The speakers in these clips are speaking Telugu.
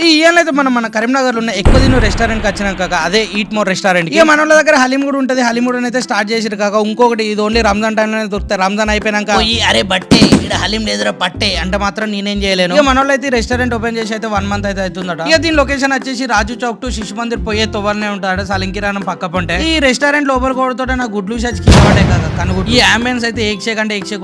ఈ ఇయర్ అయితే మన కరీంనగర్ లో ఉన్న ఎక్కువ దిన రెస్టారెంట్ కి వచ్చినాం కాక, అదే ఈట్ మోర్ రెస్టారెంట్. ఇక మన వాళ్ళ దగ్గర హలీం కూడా ఉంటది. హలీం కూడా అయితే స్టార్ట్ చేసిరు కాక. ఇంకొకటి ఇది ఓన్లీ రంజాన్ టైం లోనే దొరుకుతాయి. రంజాన్ అయిపోయినాక అరే బట్టే ఇక్కడ హలీం లేదురా పట్టే అంటే మాత్రం నేనేం చేయలేను. ఇక మన వాళ్ళు అయితే రెస్టారెంట్ ఓపెన్ చేసి అయితే 1 month అయితే అవుతుందట. ఇక దీని లొకేషన్ వచ్చేసి రాజు చౌక్ టు శిశు మందిర్ పోయే తొవ్వలనే ఉంటాడు. సలింకిరాణం పక్క పొంటే ఈ రెస్టారెంట్ లోపల కూడా నా గుడ్లు షాచి కింద పడే కాక కనుగొట్టు. ఈ అంబియన్స్ అయితే ఏక్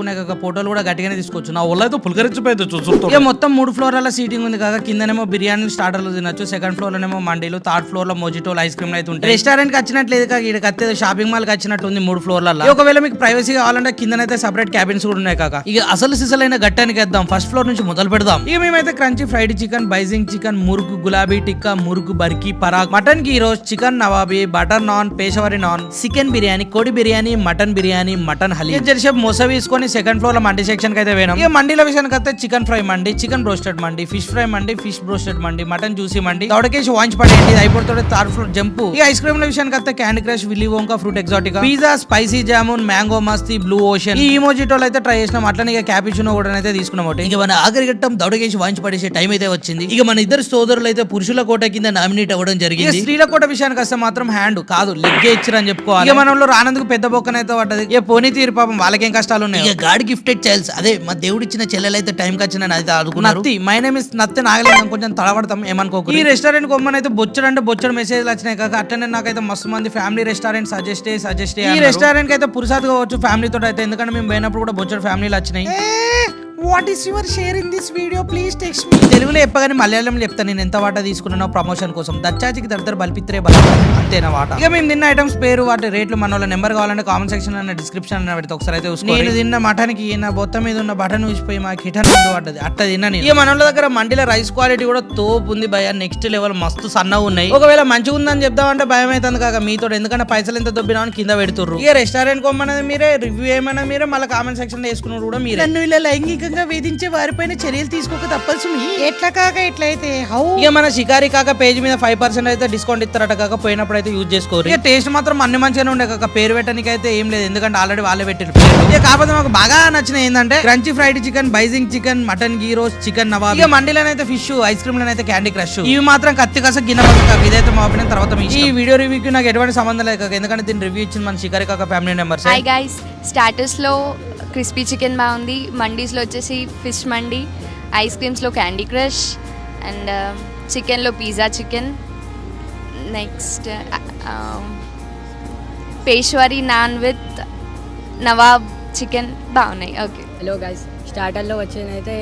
ఉన్నాయి కాక. ఫోటోలు కూడా గట్టిగానే తీసుకోవచ్చు. నా ఒళ్ళు అయితే పులకరించిపోయింది చూస్తూ. ఇక మొత్తం 3 ఫ్లోర్ల సీటింగ్ ఉంది కాక. కిందనేమో బిర్యానీ స్టార్టర్లు తినొచ్చు. సెకండ్ ఫ్లోర్ లోనేమో మండీలు, థర్డ్ ఫ్లోర్ లో మొజిటోలు, ఐస్ క్రీమ్ అయితే ఉంటాయి. రెస్టారెంట్ కి వచ్చినట్లేదు కాక, ఇక్కడ కత్తే షాపింగ్ మాల్ కి వచ్చినట్టు ఉంది 3 ఫ్లోర్లలో. ఒకవేళ మీకు ప్రైవసీ కావాలంటే కిందనైతే సెపరేట్ క్యాబిన్స్ కూడా ఉన్నాయి కాక. ఇక అసలు సిసలైన గట్టానికి వేద్దాం. ఫస్ట్ ఫ్లోర్ నుంచి మొదలు పెడదాం. ఇక మేమైతే crunchy fried chicken, Beijing chicken, మురుగు గులాబీ టిక్కా, మురుగు బర్కీ, పరాగ్, మటన్ గీరోస్, chicken nawabi, butter naan, Peshawari naan, chicken biryani, కోడి బిర్యానీ, మటన్ బిర్యానీ, మటన్ హలీం జెర్సేపు మొస వేసుకొని సెకండ్ ఫ్లోర్ లో మండి సెక్షన్ కి అయితే పోయినాం. ఇక మండీల విషయానికి అయితే chicken fry mandi, chicken broasted mandi, fish fry mandi, fish broasted mandi, mutton juicy mandi, దొడకేసి వాంచ్ పడేయండి. అయిపోతుంది థర్డ్ ఫ్లోర్ జంప్. ఇక ఐస్ క్రీమ్ విషయానికి అయితే candy crush, Willy Wonka, fruit exotica, pizza, spicy jamun, mango Masti, blue ocean, ఈ ఇమోజిటోలు అయితే ట్రై చేసినాం. అట్లనే ఇక క్యాపిచినో కూడా అయితే తీసుకున్నాం. ఇక మన ఆఖరి ఘట్టం దొడకేసి వాంచి పడేసే టైం అయితే వచ్చింది. ఇక మన ఇద్దరు సోదరులు అయితే పురుషుల కోట కింద నామినేట్ అవ్వడం జరిగింది. స్త్రీల కోట విషయానికి వస్తే మాత్రం హ్యాండ్ కాదు లెగ్గే ఇచ్చారని చెప్పుకోవాలి. ఇక మన రానందుకు పెద్ద బొక్కనైతే పడ్డది. ఇక పోనీ తీరు పాపం వాళ్ళకేం కష్టాలు ఉన్నాయి. ఇక గాడ్ గిఫ్టెడ్ చైల్డ్స్ అదే మా దేవుడు ఇచ్చిన చెల్లెలైతే టైం కి వచ్చిన అయితే ఆదుకున్నారు. మై నేమ్ ఇస్ నత్తి నాగలేం కొంచెం తడబడతాం ఏమనుకోకు. ఈ రెస్టారెంట్ కొమ్మని అయితే బొచ్చడు మెసేజ్లు వచ్చినాయి కాక. అట్లనే నాకైతే మస్తు మంది ఫ్యామిలీ రెస్టారెంట్ సజెస్ట్ ఈ రెస్టారెంట్ కి అయితే పురుసాద్ కావచ్చు ఫ్యామిలీ తోటి అయితే. ఎందుకంటే మేము పోయినప్పుడు కూడా బొచ్చడు ఫ్యామిలీలు వచ్చినాయి. What is your share in this video please text me. తెలుగులో చెప్పగానే మలయాళంలో చెప్తాను నేను ఎంత వాటా తీసుకున్నానో ప్రమోషన్ కోసం. దచ్చాచికి దర్దర్ బల్పిత్రే బల అంతేనా వాటా. ఇక మేము తిన్న ఐటమ్స్ పేరు వాటి రేట్లు మన వాళ్ళ నెంబర్ కావాలంటే కామెంట్ సెక్షన్ అన్న డిస్క్రిప్షన్ అన్న పెడితే ఒకసారి అయితే చూసుకోండి. నేను తిన్న మటన్కి నా బొత్తం మీద ఉన్న బటన్ ఊసిపోయి మా కిటన్ ముందు పడ్డది అట్ట తిన్నా నేను. ఇక మన వాళ్ళ దగ్గర మండీల రైస్ క్వాలిటీ కూడా తోపు ఉంది భయ. నెక్స్ట్ లెవెల్ మస్తు సన్నగా ఉన్నాయి. ఒకవేళ మంచిగా ఉందని చెప్దామంటే భయం అవుతుంది కాక మీతో. ఎందుకంటే పైసలు ఎంత దొబ్బినా కింద పెడుతుర్రు. ఇక రెస్టారెంట్ కొమ్మనేది మీరే, రివ్యూ ఏమైనా మీరే, మళ్ళీ కామెంట్ సెక్షన్ లో వేసుకున్నారు కూడా మీరే. నన్ను ఇలా లైంగికంగా వేధించే వారిపైన చర్యలు తీసుకోక తప్పల్సి ఎట్లా కాక ఎట్లయితే హౌ. ఇక మన షికారి కాక పేజ్ మీద 5% అయితే డిస్కౌంట్ ఇస్తారట కాక. పోయినప్పుడు అయితే యూజ్ చేసుకోరు. ఇక టేస్ట్ మాత్రం అన్ని మంచిగానే ఉండే కాక. పేరు పెట్టడానికి అయితే ఏం లేదు ఎందుకంటే ఆల్రెడీ వాళ్ళే పెట్టారు పేరు. ఇక కాకపోతే మాకు బాగా నచ్చిన ఏంటంటే crunchy fried chicken, Beijing chicken, mutton గీరోస్, చికెన్ నవాబ్. ఇక మండీలోనైతే ఫిష్, ఐస్ క్రీమ్ లోనైతే క్యాండీ క్రష్. ఇవి మాత్రం కత్తి కస గిన్నె పడుతుంది. ఇదైతే మా ఒపీనియన్. తర్వాత ఈ వీడియో రివ్యూకి నాకు ఎటువంటి సంబంధం లేదు కాక. ఎందుకంటే దీని రివ్యూ ఇచ్చింది మన షికారి కాక family members. Hi guys, starters లో క్రిస్పీ చికెన్ బాగుంది. మండీస్ లో వచ్చేసి ఫిష్ మండీ, ఐస్ క్రీమ్స్లో క్యాండీ క్రష్, అండ్ చికెన్లో pizza chicken, next Peshawari naan with Nawab chicken బాగున్నాయి. ఓకే హలో గైస్, స్టార్టర్లో వచ్చేదైతే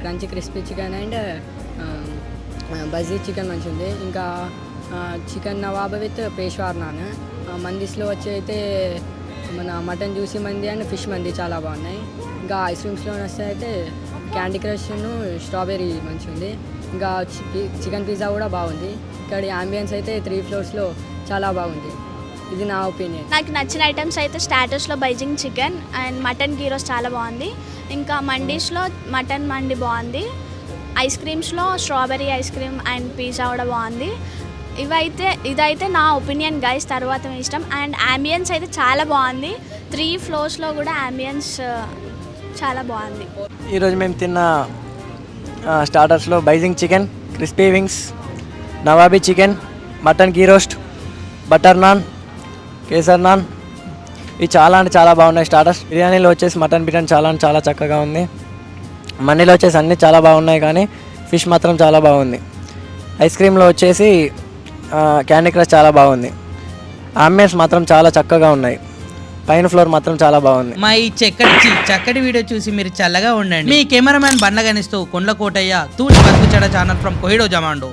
క్రంచీ క్రిస్పీ చికెన్ అండ్ బజీ చికెన్ మంచిగా ఉంది. ఇంకా చికెన్ నవాబ్ విత్ పేష్వార్ నాన్. మందీస్లో వచ్చి అయితే మన mutton juicy mandi and fish mandi చాలా బాగున్నాయి. ఇంకా ఐస్ క్రీమ్స్లో వస్తే అయితే క్యాండీ క్రష్ను స్ట్రాబెర్రీ మంచిగా ఉంది. ఇంకా చికెన్ పిజ్జా కూడా బాగుంది. ఇక్కడ అంబియన్స్ అయితే 3 ఫ్లోర్స్లో చాలా బాగుంది. ఇది నా ఒపీనియన్. నాకు నచ్చిన ఐటమ్స్ అయితే స్టార్టర్స్లో బైజింగ్ చికెన్ అండ్ మటన్ గీరోస్ చాలా బాగుంది. ఇంకా మండీస్లో మటన్ మండి బాగుంది. ఐస్ క్రీమ్స్లో strawberry ice cream and pizza కూడా బాగుంది. ఇదైతే నా ఒపీనియన్ గైస్. తర్వాత మీ ఇష్టం. అండ్ అంబియన్స్ అయితే చాలా బాగుంది. 3 ఫ్లోర్స్లో కూడా అంబియన్స్ చాలా బాగుంది. ఈరోజు మేము తిన్న స్టార్టర్స్లో Beijing chicken, crispy wings, nawabi chicken, mutton ghee roast, butter naan, kesar naan, ఇవి చాలా అంటే చాలా బాగున్నాయి స్టార్టర్స్. బిర్యానీలో వచ్చేసి మటన్ బిర్యానీ చాలా చక్కగా ఉంది. మండీలో వచ్చేసి అన్నీ చాలా బాగున్నాయి కానీ ఫిష్ మాత్రం చాలా బాగుంది. ఐస్ క్రీమ్లో వచ్చేసి క్యాండీ క్రష్ చాలా బాగుంది. ఆంబియన్స్ మాత్రం చాలా చక్కగా ఉన్నాయి. పైన ఫ్లోర్ మాత్రం చాలా బాగుంది. మా ఈ చక్కటి వీడియో చూసి మీరు చల్లగా ఉండండి. మీ కెమెరామ్యాన్ బండ్ల గనిస్తూ కొండ్ల కోటయ్య తూచి బతుకుచెడ ఛానల్ ఫ్రమ్ కోహిడో జమాండో.